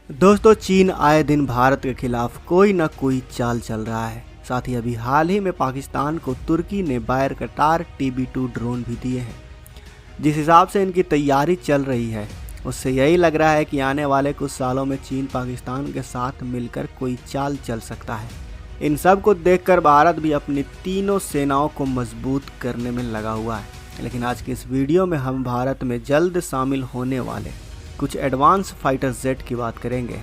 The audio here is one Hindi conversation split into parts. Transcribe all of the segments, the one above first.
दोस्तों, चीन आए दिन भारत के खिलाफ कोई न कोई चाल चल रहा है। साथ ही अभी हाल ही में पाकिस्तान को तुर्की ने बायरकटार TB2 ड्रोन भी दिए हैं। जिस हिसाब से इनकी तैयारी चल रही है उससे यही लग रहा है कि आने वाले कुछ सालों में चीन पाकिस्तान के साथ मिलकर कोई चाल चल सकता है। इन सब को देखकर भारत भी अपनी तीनों सेनाओं को मजबूत करने में लगा हुआ है। लेकिन आज के इस वीडियो में हम भारत में जल्द शामिल होने वाले कुछ एडवांस फाइटर जेट की बात करेंगे,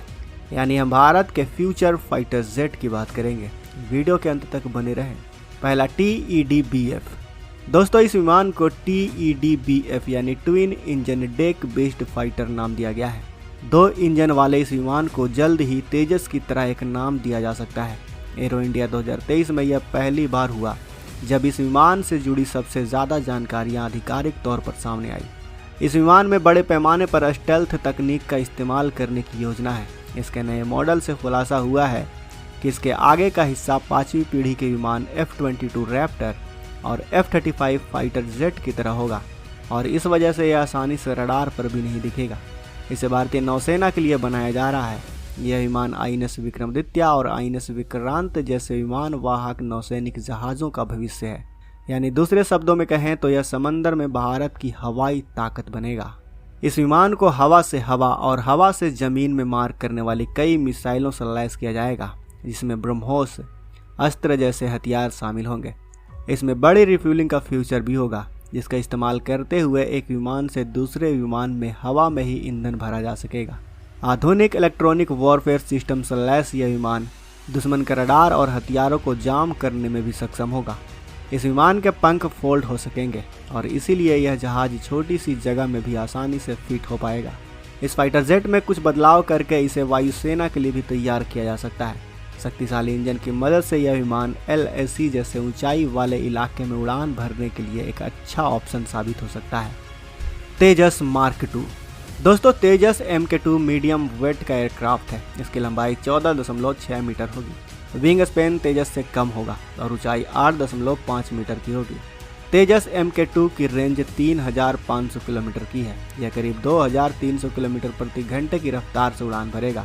यानी हम भारत के फ्यूचर फाइटर जेट की बात करेंगे। वीडियो के अंत तक बने रहें। पहला TEDBF। दोस्तों, इस विमान को TEDBF यानी twin engine deck based fighter नाम दिया गया है। 2 इंजन वाले इस विमान को जल्द ही तेजस की तरह एक नाम दिया जा सकता है। एरो इंडिया 2023 में यह पहली बार हुआ जब इस विमान से जुड़ी सबसे ज़्यादा जानकारियाँ आधिकारिक तौर पर सामने आई। इस विमान में बड़े पैमाने पर स्टेल्थ तकनीक का इस्तेमाल करने की योजना है। इसके नए मॉडल से खुलासा हुआ है कि इसके आगे का हिस्सा 5वीं पीढ़ी के विमान F-22 रैप्टर और F-35 फाइटर जेट की तरह होगा और इस वजह से यह आसानी से रडार पर भी नहीं दिखेगा। इसे भारतीय नौसेना के लिए बनाया जा रहा है। यह विमान INS विक्रमादित्य और INS विक्रांत जैसे विमान वाहक नौसैनिक जहाज़ों का भविष्य है। यानी दूसरे शब्दों में कहें तो यह समंदर में भारत की हवाई ताकत बनेगा। इस विमान को हवा से हवा और हवा से जमीन में मार करने वाली कई मिसाइलों से लैस किया जाएगा, जिसमें ब्रह्मोस अस्त्र जैसे हथियार शामिल होंगे। इसमें बड़ी रिफ्यूलिंग का फ्यूचर भी होगा, जिसका इस्तेमाल करते हुए एक विमान से दूसरे विमान में हवा में ही ईंधन भरा जा सकेगा। आधुनिक इलेक्ट्रॉनिक वॉरफेयर सिस्टम से लैस यह विमान दुश्मन के रडार और हथियारों को जाम करने में भी सक्षम होगा। इस विमान के पंख फोल्ड हो सकेंगे और इसीलिए यह जहाज छोटी सी जगह में भी आसानी से फिट हो पाएगा। इस फाइटर जेट में कुछ बदलाव करके इसे वायुसेना के लिए भी तैयार किया जा सकता है। शक्तिशाली इंजन की मदद से यह विमान LAC जैसे ऊंचाई वाले इलाके में उड़ान भरने के लिए एक अच्छा ऑप्शन साबित हो सकता है। तेजस मार्क 2। दोस्तों, तेजस MK2 मीडियम वेट का एयरक्राफ्ट है। इसकी लंबाई 14.6 मीटर होगी। विंग स्पेन तेजस से कम होगा और ऊंचाई 8.5 मीटर की होगी। तेजस MK2 की रेंज 3500 किलोमीटर की है। यह करीब 2300 किलोमीटर प्रति घंटे की रफ्तार से उड़ान भरेगा।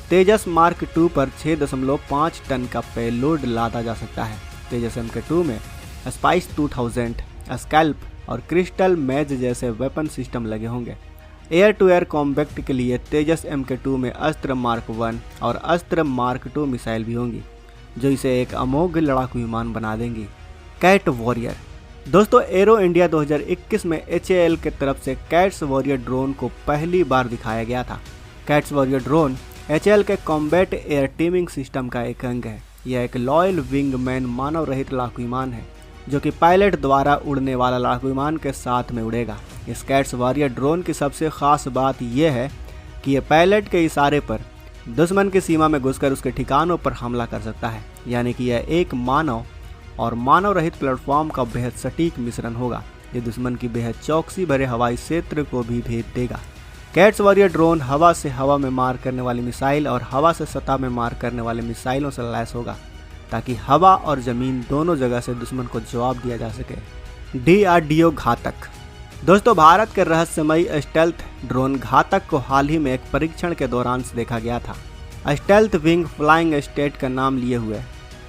तेजस मार्क 2 पर 6.5 टन का पेलोड लादा जा सकता है। तेजस MK2 में स्पाइस 2000, स्कैल्प और क्रिस्टल मैज जैसे वेपन सिस्टम लगे होंगे। एयर टू एयर कॉम्बैक्ट के लिए तेजस MK2 में अस्त्र मार्क 1 और अस्त्र मार्क 2 मिसाइल भी होंगी, जो इसे एक अमोघ लड़ाकू विमान बना देंगी। Cat warrior. दोस्तों, एरो इंडिया 2021 में HAL की तरफ से कैट्स वॉरियर ड्रोन को पहली बार दिखाया गया था। कैट्स वॉरियर ड्रोन HAL के कॉम्बैट एयर टीमिंग सिस्टम का एक अंग है। यह एक लॉयल विंगमैन मानव रहित लड़ाकू विमान है, जो कि पायलट द्वारा उड़ने वाला लड़ाकू विमान के साथ में उड़ेगा। इस कैट्स वॉरियर ड्रोन की सबसे खास बात यह है कि यह पायलट के इशारे पर दुश्मन की सीमा में घुसकर उसके ठिकानों पर हमला कर सकता है। यानी कि यह एक मानव और मानव रहित प्लेटफॉर्म का बेहद सटीक मिश्रण होगा, जो दुश्मन की बेहद चौकसी भरे हवाई क्षेत्र को भी भेद देगा। कैट्स वॉरियर ड्रोन हवा से हवा में मार करने वाली मिसाइल और हवा से सतह में मार करने वाले मिसाइलों से लैस होगा, ताकि हवा और जमीन दोनों जगह से दुश्मन को जवाब दिया जा सके। DRDO घातक। दोस्तों, भारत के रहस्यमयी स्टेल्थ ड्रोन घातक को हाल ही में एक परीक्षण के दौरान से देखा गया था। स्टेल्थ विंग फ्लाइंग स्टेट का नाम लिए हुए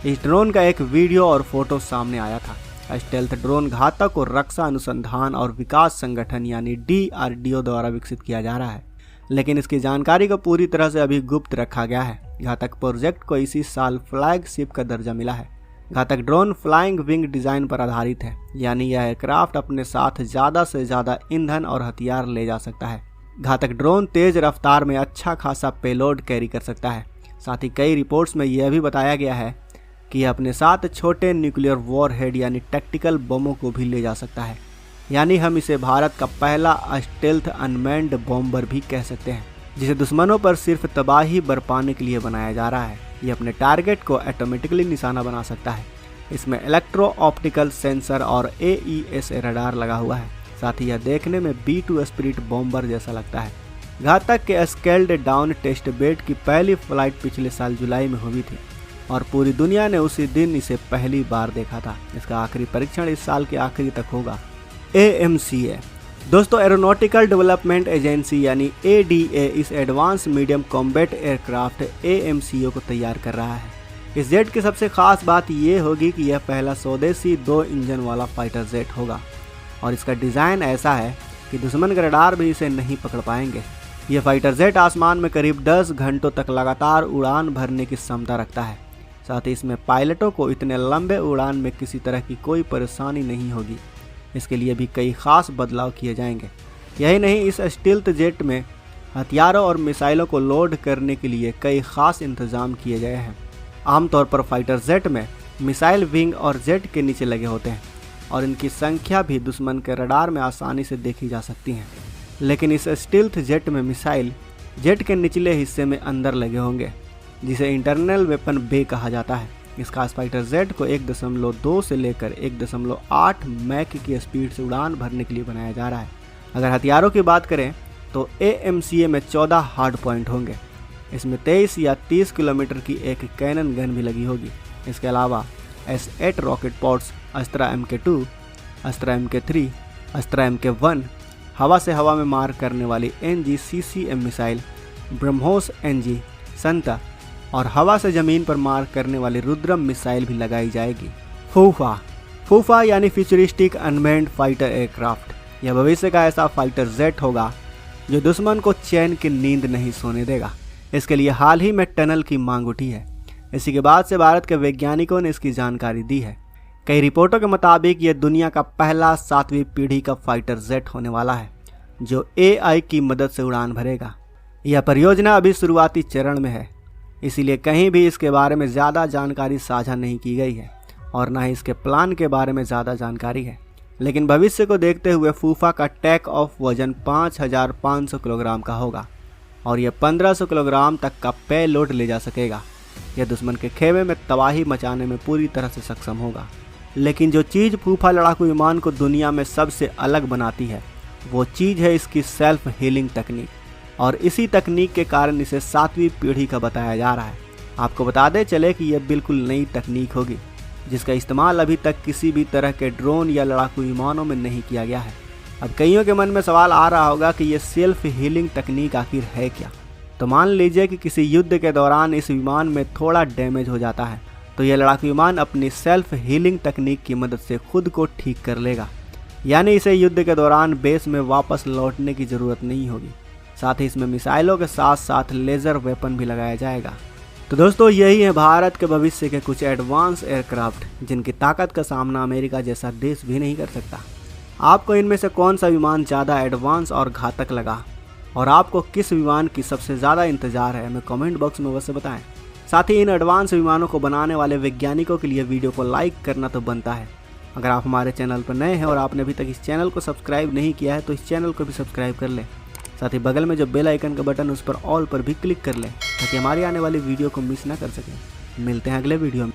इस ड्रोन का एक वीडियो और फोटो सामने आया था। स्टेल्थ ड्रोन घातक को रक्षा अनुसंधान और विकास संगठन यानी DRDO द्वारा विकसित किया जा रहा है, लेकिन इसकी जानकारी को पूरी तरह से अभी गुप्त रखा गया है। घातक प्रोजेक्ट को इसी साल फ्लैगशिप का दर्जा मिला है। घातक ड्रोन फ्लाइंग विंग डिजाइन पर आधारित है, यानी यह एयरक्राफ्ट अपने साथ ज़्यादा से ज़्यादा ईंधन और हथियार ले जा सकता है। घातक ड्रोन तेज रफ्तार में अच्छा खासा पेलोड कैरी कर सकता है। साथ ही कई रिपोर्ट्स में यह भी बताया गया है कि यह अपने साथ छोटे न्यूक्लियर वॉरहेड यानी टैक्टिकल बमों को भी ले जा सकता है। यानी हम इसे भारत का पहला स्टेल्थ अनमैन्ड बॉम्बर भी कह सकते हैं, जिसे दुश्मनों पर सिर्फ तबाही बरपाने के लिए बनाया जा रहा है। ये अपने टारगेट को ऑटोमेटिकली निशाना बना सकता है। इसमें इलेक्ट्रो ऑप्टिकल सेंसर और AES रडार लगा हुआ है। साथ ही यह देखने में B2 स्पिरिट बॉम्बर जैसा लगता है। घातक के स्केल्ड डाउन टेस्ट बेड की पहली फ्लाइट पिछले साल जुलाई में हुई थी और पूरी दुनिया ने उसी दिन इसे पहली बार देखा था। इसका आखिरी परीक्षण इस साल के आखिरी तक होगा। AMCA दोस्तों एरोनॉटिकल डेवलपमेंट एजेंसी यानी ADA इस advance medium combat aircraft AMCO को तैयार कर रहा है। इस जेट की सबसे खास बात यह होगी कि यह पहला स्वदेशी 2 इंजन वाला फाइटर जेट होगा और इसका डिज़ाइन ऐसा है कि दुश्मन के रडार भी इसे नहीं पकड़ पाएंगे। यह फाइटर जेट आसमान में करीब 10 घंटों तक लगातार उड़ान भरने की क्षमता रखता है। साथ ही इसमें पायलटों को इतने लंबे उड़ान में किसी तरह की कोई परेशानी नहीं होगी। इसके लिए भी कई खास बदलाव किए जाएंगे। यही नहीं, इस स्टील्थ जेट में हथियारों और मिसाइलों को लोड करने के लिए कई खास इंतजाम किए गए हैं। आमतौर पर फाइटर जेट में मिसाइल विंग और जेट के नीचे लगे होते हैं और इनकी संख्या भी दुश्मन के रडार में आसानी से देखी जा सकती हैं। लेकिन इस स्टील्थ जेट में मिसाइल जेट के निचले हिस्से में अंदर लगे होंगे, जिसे इंटरनल वेपन बे कहा जाता है। इस खास फाइटर जेट को 1.2 से लेकर 1.8 मैक की स्पीड से उड़ान भरने के लिए बनाया जा रहा है। अगर हथियारों की बात करें तो AMCA में 14 हार्ड पॉइंट होंगे। इसमें 23 या 30 किलोमीटर की एक कैनन गन भी लगी होगी। इसके अलावा S8 rocket pods, अस्त्रा MK2, अस्त्रा MK3, अस्त्रा MK1, हवा से हवा में मार करने वाली NG-CCM मिसाइल, ब्रह्मोस NG, संता और हवा से ज़मीन पर मार करने वाली रुद्रम मिसाइल भी लगाई जाएगी। फूफा यानी फ्यूचरिस्टिक अनमैन्ड फाइटर एयरक्राफ्ट। यह भविष्य का ऐसा फाइटर जेट होगा जो दुश्मन को चैन की नींद नहीं सोने देगा। इसके लिए हाल ही में टनल की मांग उठी है। इसी के बाद से भारत के वैज्ञानिकों ने इसकी जानकारी दी है। कई रिपोर्टों के मुताबिक यह दुनिया का पहला 7वीं पीढ़ी का फाइटर जेट होने वाला है जो AI की मदद से उड़ान भरेगा। यह परियोजना अभी शुरुआती चरण में है, इसीलिए कहीं भी इसके बारे में ज़्यादा जानकारी साझा नहीं की गई है और न ही इसके प्लान के बारे में ज़्यादा जानकारी है। लेकिन भविष्य को देखते हुए फूफा का टेक ऑफ वजन 5500 किलोग्राम का होगा और यह 1500 किलोग्राम तक का पेलोड ले जा सकेगा। यह दुश्मन के खेमे में तबाही मचाने में पूरी तरह से सक्षम होगा। लेकिन जो चीज़ फूफा लड़ाकू विमान को दुनिया में सबसे अलग बनाती है वो चीज़ है इसकी सेल्फ हीलिंग तकनीक, और इसी तकनीक के कारण इसे 7वीं पीढ़ी का बताया जा रहा है। आपको बता दें चले कि यह बिल्कुल नई तकनीक होगी जिसका इस्तेमाल अभी तक किसी भी तरह के ड्रोन या लड़ाकू विमानों में नहीं किया गया है। अब कईयों के मन में सवाल आ रहा होगा कि यह सेल्फ हीलिंग तकनीक आखिर है क्या। तो मान लीजिए कि किसी युद्ध के दौरान इस विमान में थोड़ा डैमेज हो जाता है तो यह लड़ाकू विमान अपनी सेल्फ हीलिंग तकनीक की मदद से खुद को ठीक कर लेगा, यानी इसे युद्ध के दौरान बेस में वापस लौटने की ज़रूरत नहीं होगी। साथ ही इसमें मिसाइलों के साथ साथ लेज़र वेपन भी लगाया जाएगा। तो दोस्तों यही है भारत के भविष्य के कुछ एडवांस एयरक्राफ्ट जिनकी ताकत का सामना अमेरिका जैसा देश भी नहीं कर सकता। आपको इनमें से कौन सा विमान ज़्यादा एडवांस और घातक लगा और आपको किस विमान की सबसे ज़्यादा इंतज़ार है, हमें कमेंट बॉक्स में अवश्य बताएं। साथ ही इन एडवांस विमानों को बनाने वाले वैज्ञानिकों के लिए वीडियो को लाइक करना तो बनता है। अगर आप हमारे चैनल पर नए हैं और आपने अभी तक इस चैनल को सब्सक्राइब नहीं किया है तो इस चैनल को भी सब्सक्राइब कर लें। साथ ही बगल में जो बेल आइकन का बटन उस पर ऑल पर भी क्लिक कर लें ताकि हमारी आने वाली वीडियो को मिस ना कर सकें। मिलते हैं अगले वीडियो में।